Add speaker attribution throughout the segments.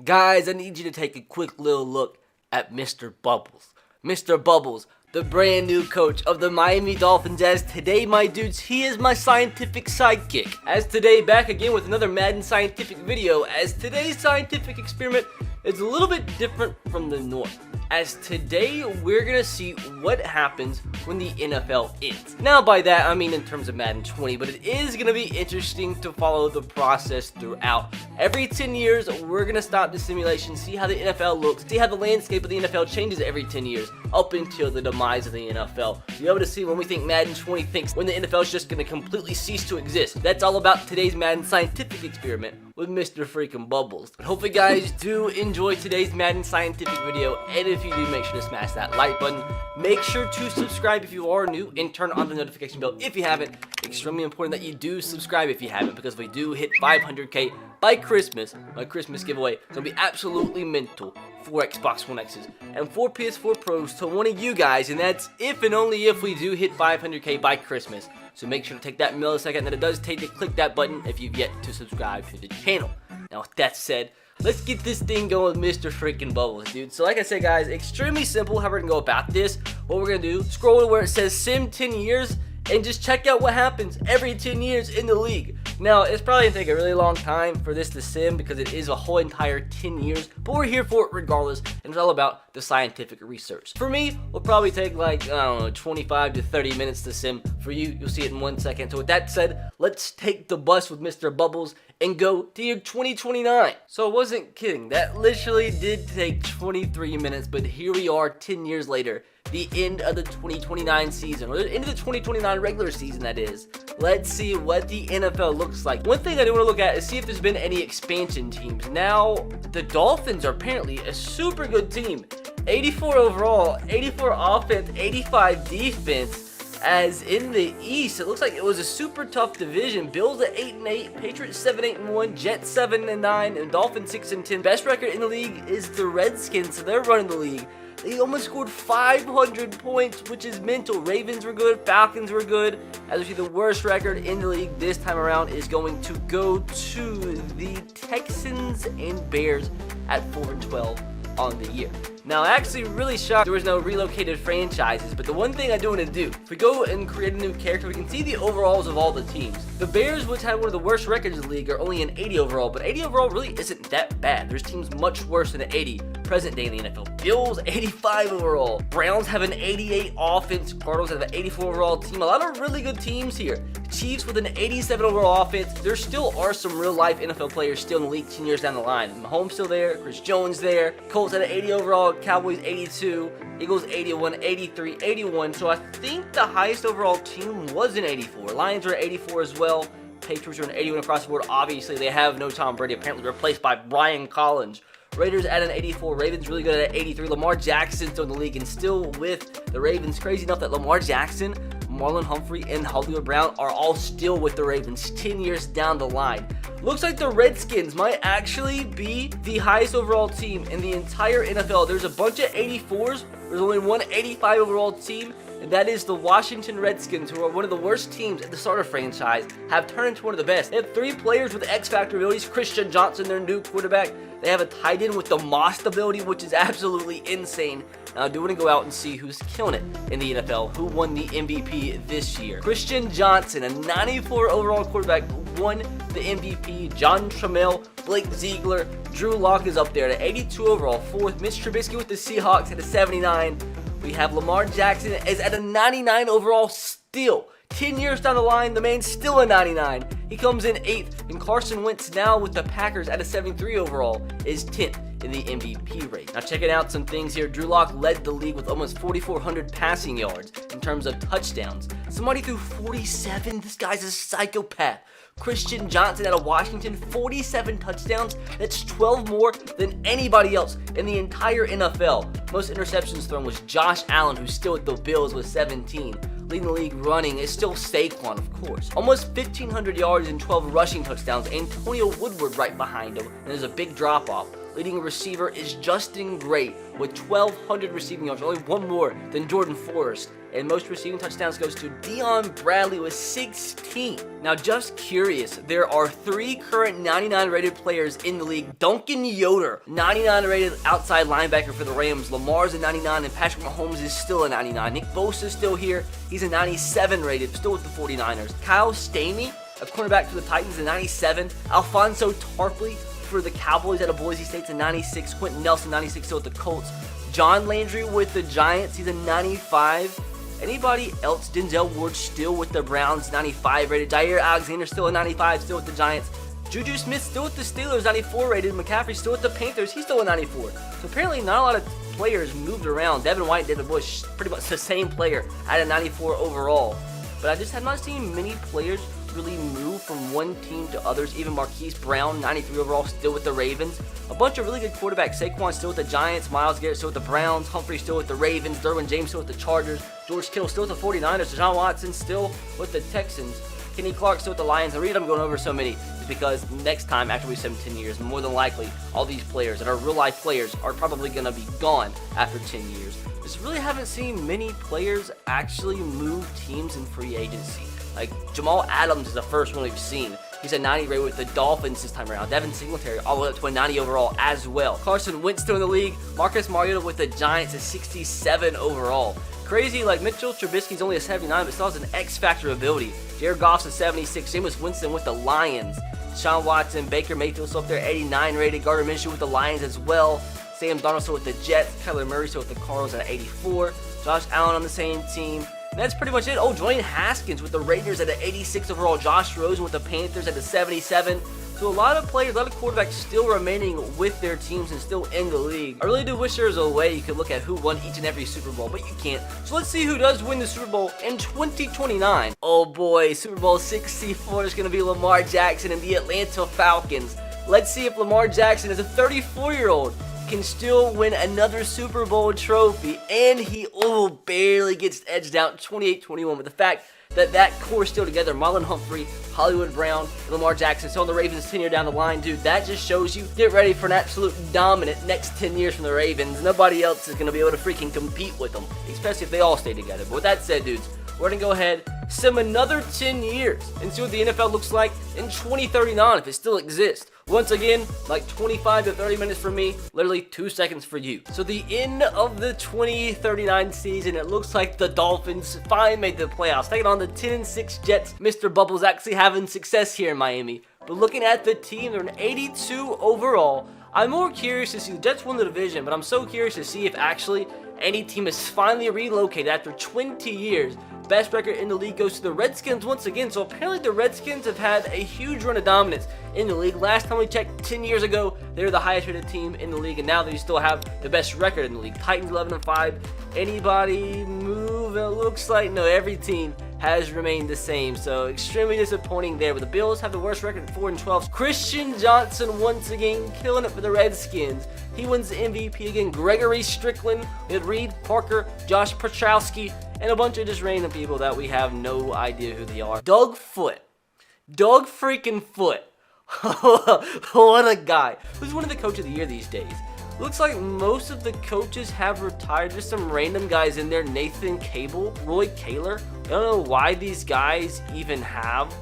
Speaker 1: Guys, I need you to take a quick little look at Mr. Bubbles. Mr. Bubbles, the brand new coach of the Miami Dolphins, as today, my dudes, he is my scientific sidekick. As today, back again with another Madden scientific video, as today's scientific experiment is a little bit different from the norm. As today, we're gonna see what happens when the NFL ends. Now, by that, I mean in terms of Madden 20, but it is gonna be interesting to follow the process throughout. Every 10 years, we're gonna stop the simulation, see how the NFL looks, see how the landscape of the NFL changes every 10 years, up until the demise of the NFL. Be able to see when we think Madden 20 thinks when the NFL is just gonna completely cease to exist. That's all about today's Madden scientific experiment with Mr. freaking Bubbles. But hopefully, guys, do enjoy today's Madden scientific video, and if you do, make sure to smash that like button. Make sure to subscribe if you are new, and turn on the notification bell if you haven't. Extremely important that you do subscribe if you haven't, because if we do hit 500k by Christmas, my Christmas giveaway is going to be absolutely mental. 4 Xbox One X's and 4 PS4 Pros to one of you guys, and that's if and only if we do hit 500k by Christmas. So make sure to take that millisecond that it does take to click that button if you've yet to subscribe to the channel. Now, with that said, let's get this thing going with Mr. freaking Bubbles, dude. So like I said, guys, extremely simple how we're gonna go about this. What we're gonna do, scroll to where it says sim 10 years and just check out what happens every 10 years in the league. Now, it's probably gonna take a really long time for this to sim because it is a whole entire 10 years, but we're here for it regardless, and it's all about the scientific research. For me, it'll probably take like, I don't know, 25 to 30 minutes to sim. For you, you'll see it in 1 second. So with that said, let's take the bus with Mr. Bubbles and go to year 2029. So I wasn't kidding, that literally did take 23 minutes, but here we are 10 years later. The end of the 2029 season, or the end of the 2029 regular season, that is. Let's see what the NFL looks like. One thing I do want to look at is see if there's been any expansion teams. Now, the Dolphins are apparently a super good team. 84 overall, 84 offense, 85 defense. As in the East, it looks like it was a super tough division. Bills at 8-8, Patriots 7-8-1, Jets 7-9, and Dolphins 6-10. Best record in the league is the Redskins, so they're running the league. They almost scored 500 points, which is mental. Ravens were good, Falcons were good. As we see, the worst record in the league this time around is going to go to the Texans and Bears at 4-12 on the year. Now, actually really shocked there was no relocated franchises, but the one thing I do want to do, if we go and create a new character, we can see the overalls of all the teams. The Bears, which had one of the worst records in the league, are only an 80 overall, but 80 overall really isn't that bad. There's teams much worse than an 80 present day in the NFL. Bills, 85 overall. Browns have an 88 offense. Cardinals have an 84 overall team. A lot of really good teams here. Chiefs with an 87 overall offense. There still are some real life NFL players still in the league 10 years down the line. Mahomes still there. Chris Jones there. Colts had an 80 overall. Cowboys 82. Eagles 81, 83, 81. So I think the highest overall team was an 84. Lions are at 84 as well. Patriots are an 81 across the board. Obviously, they have no Tom Brady, apparently replaced by Brian Collins. Raiders at an 84. Ravens really good at 83. Lamar Jackson still in the league and still with the Ravens. Crazy enough that Lamar Jackson, Marlon Humphrey, and Hollywood Brown are all still with the Ravens 10 years down the line. Looks like the Redskins might actually be the highest overall team in the entire NFL. There's a bunch of 84s. There's only one 85 overall team, and that is the Washington Redskins, who are one of the worst teams in the starter franchise, have turned into one of the best. They have 3 players with X-Factor abilities. Christian Johnson, their new quarterback. They have a tight end with the Moss ability, which is absolutely insane. Now, I do want to go out and see who's killing it in the NFL, who won the MVP this year. Christian Johnson, a 94 overall quarterback, won the MVP. John Trammell, Blake Ziegler, Drew Lock is up there at 82 overall, 4th. Mitch Trubisky with the Seahawks at a 79. We have Lamar Jackson is at a 99 overall still. 10 years down the line, the man's still a 99. He comes in 8th, and Carson Wentz now with the Packers at a 73 overall is 10th in the MVP rate. Now checking out some things here. Drew Lock led the league with almost 4,400 passing yards in terms of touchdowns. Somebody threw 47. This guy's a psychopath. Christian Johnson out of Washington, 47 touchdowns. That's 12 more than anybody else in the entire NFL. Most interceptions thrown was Josh Allen, who's still with the Bills with 17. Leading the league running is still Saquon, of course. Almost 1,500 yards and 12 rushing touchdowns. Antonio Woodward right behind him, and there's a big drop-off. Leading receiver is Justin Gray with 1,200 receiving yards, only one more than Jordan Forrest and most receiving touchdowns goes to Dion Bradley with 16. Now, just curious, there are 3 current 99 rated players in the league. Duncan Yoder, 99 rated outside linebacker for the Rams. Lamar's a 99, and Patrick Mahomes is still a 99. Nick Bosa is still here. He's a 97 rated, still with the 49ers. Kyle Stanley, a cornerback for the Titans, a 97. Alfonso Tarpley for the Cowboys out of Boise State's a 96. Quentin Nelson, 96, still with the Colts. John Landry with the Giants, he's a 95. Anybody else? Denzel Ward still with the Browns, 95 rated. Jair Alexander still a 95, still with the Giants. Juju Smith still with the Steelers, 94 rated. McCaffrey still with the Panthers, he's still a 94. So apparently not a lot of players moved around. Devin White, Devin Bush, pretty much the same player at a 94 overall. But I just have not seen many players really move from one team to others. Even Marquise Brown, 93 overall, still with the Ravens. A bunch of really good quarterbacks. Saquon still with the Giants. Myles Garrett still with the Browns. Humphrey still with the Ravens. Derwin James still with the Chargers. George Kittle still with the 49ers. Deshaun Watson still with the Texans. Kenny Clark still with the Lions. The reason I'm going over so many is because next time, after we 10 years, more than likely, all these players that are real-life players are probably going to be gone after 10 years. Just really haven't seen many players actually move teams in free agency. Like, Jamal Adams is the first one we've seen. He's a 90 rated with the Dolphins this time around. Devin Singletary all the way up to a 90 overall as well. Carson Wentz still in the league. Marcus Mariota with the Giants is 67 overall. Crazy, like Mitchell Trubisky's only a 79, but still has an X-factor ability. Jared Goff's a 76. Jameis Winston with the Lions. Deshaun Watson, Baker Mayfield still up there, 89 rated. Gardner Minshew with the Lions as well. Sam Darnold still with the Jets. Kyler Murray still with the Cardinals at 84. Josh Allen on the same team. And that's pretty much it. Oh, Dwayne Haskins with the Raiders at an 86 overall. Josh Rosen with the Panthers at the 77. So a lot of players, a lot of quarterbacks still remaining with their teams and still in the league. I really do wish there was a way you could look at who won each and every Super Bowl, but you can't. So let's see who does win the Super Bowl in 2029. Oh boy, Super Bowl 64 is going to be Lamar Jackson and the Atlanta Falcons. Let's see if Lamar Jackson, as a 34-year-old, can still win another Super Bowl trophy, and he barely gets edged out 28-21 with the fact that core still together. Marlon Humphrey, Hollywood Brown, and Lamar Jackson still on the Ravens 10 year down the line. Dude, that just shows you, get ready for an absolute dominant next 10 years from the Ravens. Nobody else is going to be able to freaking compete with them, especially if they all stay together. But with that said, dudes, we're going to go ahead, sim another 10 years, and see what the NFL looks like in 2039 if it still exists. Once again, like 25 to 30 minutes for me, literally 2 seconds for you. So the end of the 2039 season, it looks like the Dolphins finally made the playoffs, taking on the 10-6 Jets. Mr. Bubbles actually having success here in Miami. But looking at the team, they're an 82 overall. I'm more curious to see, the Jets won the division, but I'm so curious to see if actually any team is finally relocated after 20 years. Best record in the league goes to the Redskins once again. So apparently the Redskins have had a huge run of dominance in the league. Last time we checked 10 years ago, they were the highest rated team in the league, and now they still have the best record in the league. Titans 11-5. Anybody move? It looks like no, every team has remained the same. So extremely disappointing there. But the Bills have the worst record at 4-12. Christian Johnson once again killing it for the Redskins. He wins the MVP again. Gregory Strickland with Reed Parker, Josh Petrowski, and a bunch of just random people that we have no idea who they are. Doug Foote. Doug freaking Foote. What a guy. Who's one of the coach of the year these days? Looks like most of the coaches have retired. Just some random guys in there. Nathan Cable, Roy Kaler. I don't know why these guys even have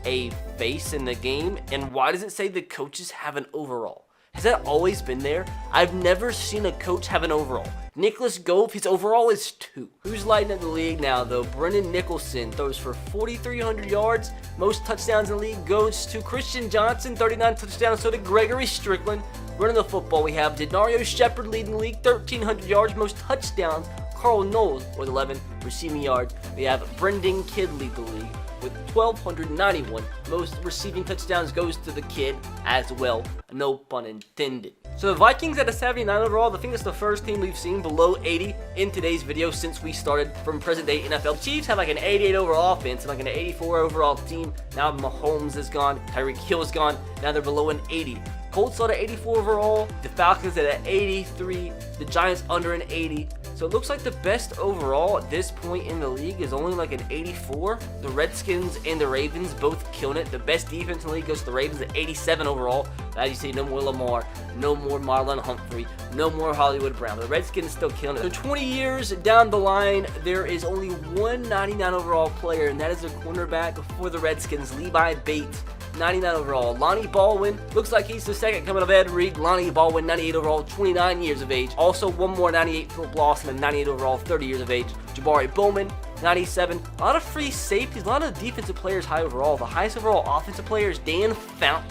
Speaker 1: a face in the game. And why does it say the coaches have an overall? Has that always been there? I've never seen a coach have an overall. Nicholas Gove, his overall is 2. Who's lighting up the league now, though? Brendan Nicholson throws for 4,300 yards. Most touchdowns in the league goes to Christian Johnson, 39 touchdowns. So did Gregory Strickland. Running the football, we have Denario Shepard leading the league, 1,300 yards. Most touchdowns, Carl Knowles with 11 receiving yards. We have Brendan Kidd lead the league with 1,291. Most receiving touchdowns goes to the Kid as well. No pun intended. So the Vikings at a 79 overall. I think that's the first team we've seen below 80 in today's video since we started from present day NFL. Chiefs have like an 88 overall offense and like an 84 overall team. Now Mahomes is gone. Tyreek Hill is gone. Now they're below an 80. Colts at an 84 overall. The Falcons at an 83. The Giants under an 80. So it looks like the best overall at this point in the league is only like an 84. The Redskins and the Ravens both killing it. The best defense in the league goes to the Ravens at 87 overall. As you see, no more Lamar, no more Marlon Humphrey, no more Hollywood Brown. The Redskins still killing it. So 20 years down the line, there is only one 99 overall player, and that is a cornerback for the Redskins, Levi Bates. 99 overall. Lonnie Baldwin, looks like he's the second coming of Ed Reed. Lonnie Baldwin, 98 overall, 29 years of age. Also, one more 98, Philip Lawson, and 98 overall, 30 years of age. Jabari Bowman, 97. A lot of free safeties, a lot of defensive players high overall. The highest overall offensive player is Dan Fountain.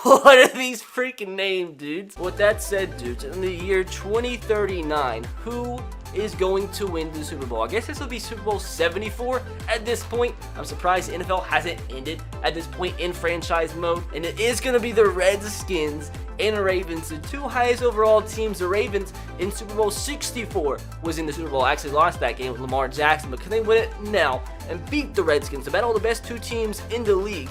Speaker 1: What are these freaking names, dudes? With that said, dudes, in the year 2039, who is going to win the Super Bowl? I guess this will be Super Bowl 74 at this point. I'm surprised the NFL hasn't ended at this point in franchise mode. And it is going to be the Redskins and the Ravens, the two highest overall teams. The Ravens in Super Bowl 64 was in the Super Bowl. Actually lost that game with Lamar Jackson, but can they win it now and beat the Redskins? To battle the best two teams in the league.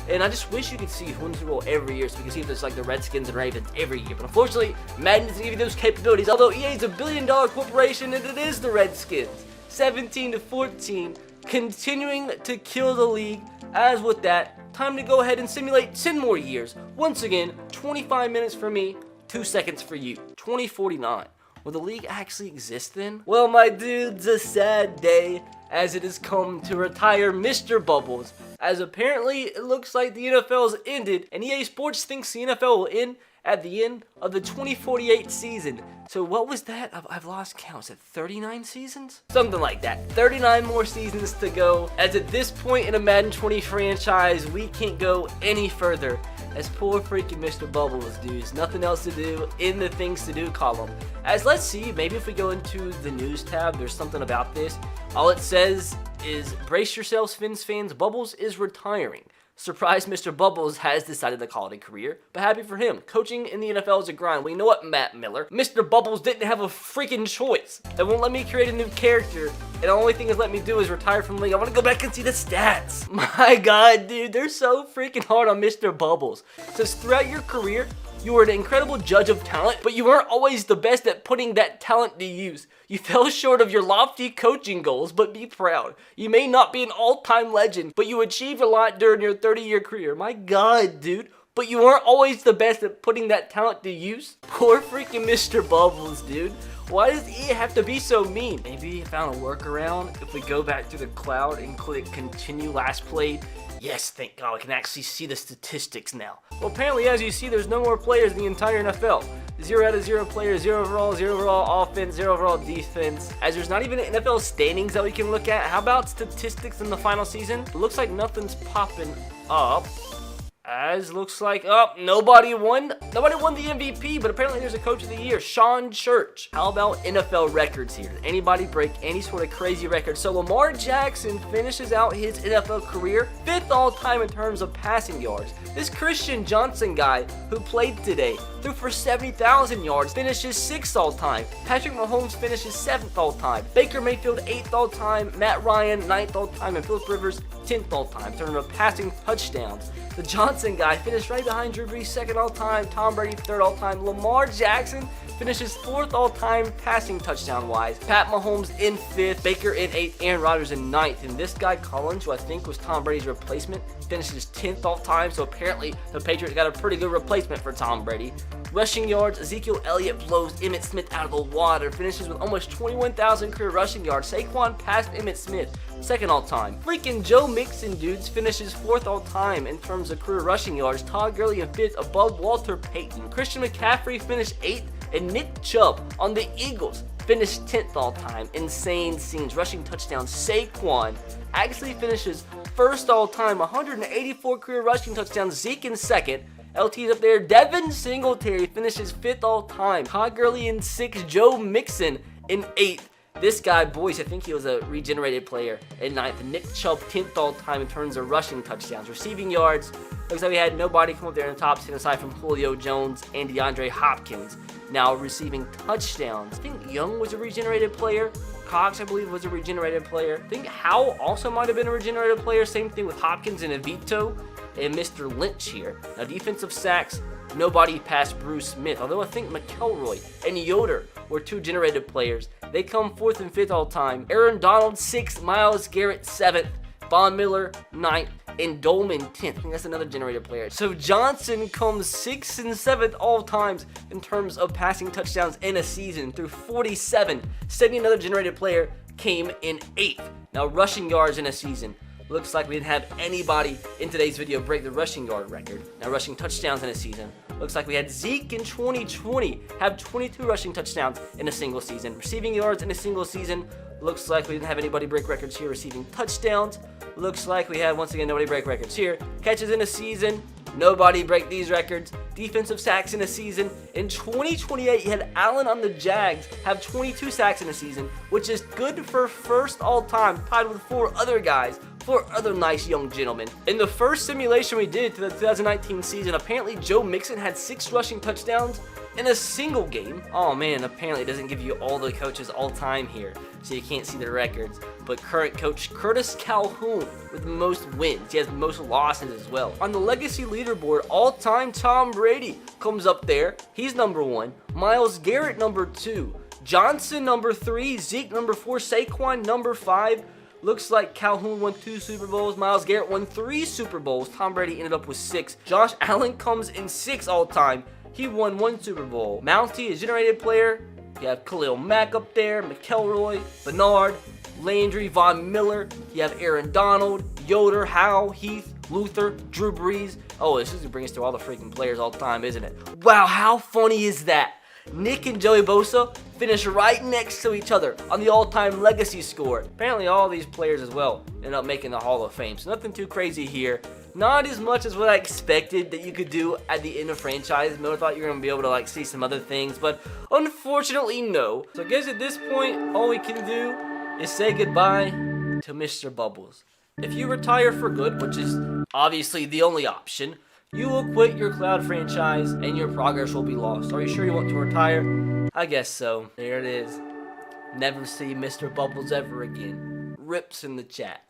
Speaker 1: And I just wish you could see who wins the Super Bowl every year so we can see if it's like the Redskins and Ravens every year. But unfortunately, Madden doesn't give you those capabilities. Although EA is a billion-dollar corporation and it is the Redskins. 17-14, continuing to kill the league. As with that, time to go ahead and simulate 10 more years. Once again, 25 minutes for me, 2 seconds for you. 2049. Will the league actually exist then? Well, my dudes, a sad day as it has come to retire Mr. Bubbles, as apparently it looks like the NFL's ended, and EA Sports thinks the NFL will end at the end of the 2048 season. So what was that? I've lost count. Is it 39 seasons? Something like that. 39 more seasons to go, as at this point in a Madden 20 franchise, we can't go any further. As poor freaking Mr. Bubbles, dudes. Nothing else to do in the things to do column. As let's see, maybe if we go into the news tab, there's something about this. All it says is, brace yourselves, Fins fans, Bubbles is retiring. Surprised Mr. Bubbles has decided to call it a career, but happy for him. Coaching in the NFL is a grind. Well, you know what, Matt Miller? Mr. Bubbles didn't have a freaking choice. They won't let me create a new character, and the only thing it's let me do is retire from the league. I want to go back and see the stats. My God, dude, they're so freaking hard on Mr. Bubbles. It says, throughout your career, you were an incredible judge of talent, but you weren't always the best at putting that talent to use. You fell short of your lofty coaching goals, but be proud. You may not be an all-time legend, but you achieved a lot during your 30-year career. My God, dude. But you weren't always the best at putting that talent to use? Poor freaking Mr. Bubbles, dude. Why does EA have to be so mean? Maybe I found a workaround. If we go back to the cloud and click continue last played. Yes, thank God, we can actually see the statistics now. Well, apparently, as you see, there's no more players in the entire NFL. 0 out of 0 players, 0 overall offense, 0 overall defense. As there's not even NFL standings that we can look at. How about statistics in the final season? It looks like nothing's popping up. As looks like, nobody won the MVP, but apparently there's a coach of the year, Sean Church. How about NFL records here? Did anybody break any sort of crazy record? So Lamar Jackson finishes out his NFL career 5th all-time in terms of passing yards. This Christian Johnson guy who played today threw for 70,000 yards, finishes 6th all-time. Patrick Mahomes finishes 7th all-time. Baker Mayfield 8th all-time. Matt Ryan 9th all-time, and Philip Rivers 10th all-time in terms of passing touchdowns. The Johnson guy finished right behind Drew Brees, 2nd all-time. Tom Brady 3rd all-time. Lamar Jackson finishes 4th all-time passing touchdown-wise. Pat Mahomes in 5th, Baker in 8th, Aaron Rodgers in 9th. And this guy Collins, who I think was Tom Brady's replacement, finishes 10th all-time. So apparently the Patriots got a pretty good replacement for Tom Brady. Rushing yards, Ezekiel Elliott blows Emmitt Smith out of the water, finishes with almost 21,000 career rushing yards. Saquon passed Emmitt Smith, 2nd all-time. Freaking Joe Mixon, dudes, finishes 4th all-time in terms of career rushing yards. Todd Gurley in 5th, above Walter Payton. Christian McCaffrey finished 8th, and Nick Chubb on the Eagles finished 10th all-time. Insane scenes. Rushing touchdowns. Saquon actually finishes 1st all-time, 184 career rushing touchdowns. Zeke in 2nd. LT's up there. Devin Singletary finishes 5th all-time. Todd Gurley in 6th. Joe Mixon in 8th. This guy, boys, I think he was a regenerated player in 9th. Nick Chubb, 10th all-time in terms of rushing touchdowns. Receiving yards, looks like we had nobody come up there in the top 10 aside from Julio Jones and DeAndre Hopkins. Now receiving touchdowns. I think Young was a regenerated player. Cox, I believe, was a regenerated player. I think Howell also might have been a regenerated player. Same thing with Hopkins and Evito and Mr. Lynch here. Now defensive sacks, nobody past Bruce Smith, although I think McElroy and Yoder were 2 generated players. They come 4th and 5th all time. Aaron Donald 6th, Myles Garrett 7th, Von Miller 9th, and Dolman 10th. I think that's another generated player. So Johnson comes 6th and 7th all times in terms of passing touchdowns in a season through 47. Setting another generated player came in 8th. Now rushing yards in a season. Looks like we didn't have anybody in today's video break the rushing yard record. Now rushing touchdowns in a season. Looks like we had Zeke in 2020 have 22 rushing touchdowns in a single season. Receiving yards in a single season. Looks like we didn't have anybody break records here. Receiving touchdowns. Looks like we had, once again, nobody break records here. Catches in a season. Nobody break these records. Defensive sacks in a season. In 2028, you had Allen on the Jags have 22 sacks in a season, which is good for first all time, tied with 4 other guys. 4 other nice young gentlemen. In the first simulation we did to the 2019 season, apparently Joe Mixon had 6 rushing touchdowns in a single game. Oh man, apparently it doesn't give you all the coaches all time here, so you can't see the records. But current coach Curtis Calhoun with the most wins. He has the most losses as well. On the legacy leaderboard, all-time Tom Brady comes up there. He's number 1. Myles Garrett number 2. Johnson number 3. Zeke number 4. Saquon number 5. Looks like Calhoun won 2 Super Bowls. Myles Garrett won 3 Super Bowls. Tom Brady ended up with 6. Josh Allen comes in 6 all time. He won 1 Super Bowl. Mountie, a generated player. You have Khalil Mack up there, McElroy, Bernard, Landry, Von Miller. You have Aaron Donald, Yoder, Howe, Heath, Luther, Drew Brees. Oh, this is going to bring us through all the freaking players all the time, isn't it? Wow, how funny is that? Nick and Joey Bosa finish right next to each other on the all-time legacy score. Apparently all these players as well end up making the Hall of Fame. So nothing too crazy here. Not as much as what I expected that you could do at the end of franchise mode. I thought you were going to be able to see some other things, but unfortunately no. So I guess at this point all we can do is say goodbye to Mr. Bubbles. If you retire for good, which is obviously the only option, you will quit your cloud franchise and your progress will be lost. Are you sure you want to retire? I guess so. There it is. Never see Mr. Bubbles ever again. Rips in the chat.